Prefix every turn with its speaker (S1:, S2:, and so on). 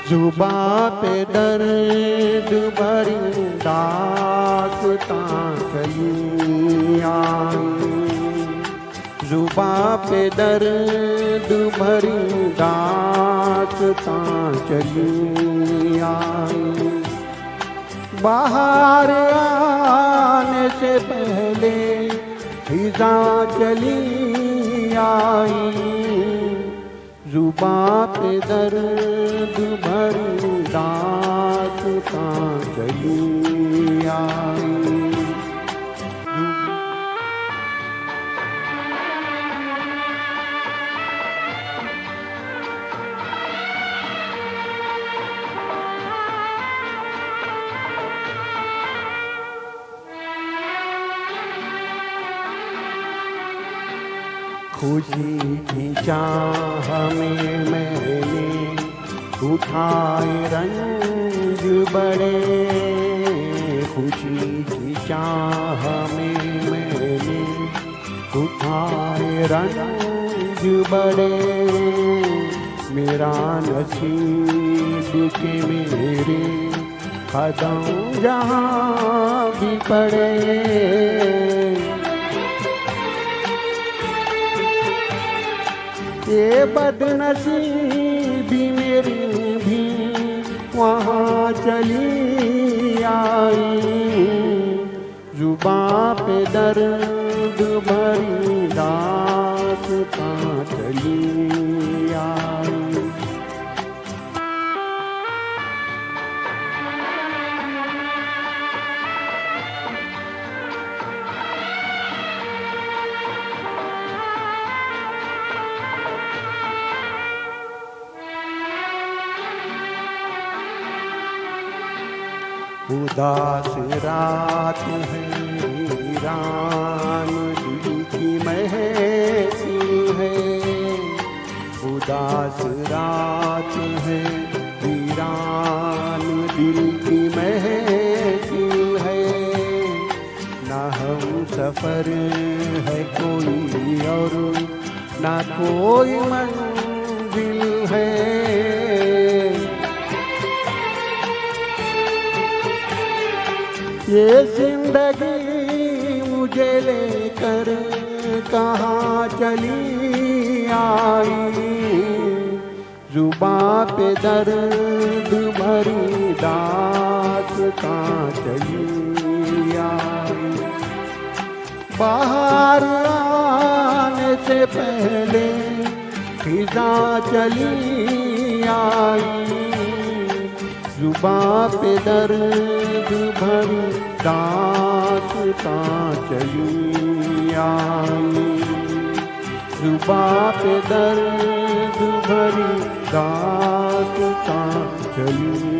S1: जुबां पे दर्द भरी दास्तां चली आई। जुबां पे दर्द भरी दास्तां चली आई। बाहर आने से पहले फिजा चली आई। जुबां पे दर्द भरी दास्तां चली आई। खुशी की चाह में मैंने उठाए रंग बड़े। खुशी की चाह में मैंने उठाए रंग बड़े। मेरा नसीब के मेरे कदम जहाँ भी पड़े। ये बदनसीबी मेरी भी वहाँ चली आई। जुबां पे दर्द भरी दास्तां चली आई। उदास रात है वीरान दिल की महफिल है। उदास रात है वीरान दिल की महफिल है। ना हम सफर है कोई और ना कोई मंजिल है। ये जिंदगी मुझे लेकर कहाँ चली आई। जुबां पे दर्द भरी दास्तां चली आई। बाहर आने से पहले फिजा चली आई। जुबां पे दर्द भरी दास्तां चली आई। जुबां पे दर्द भरी दास्तां चली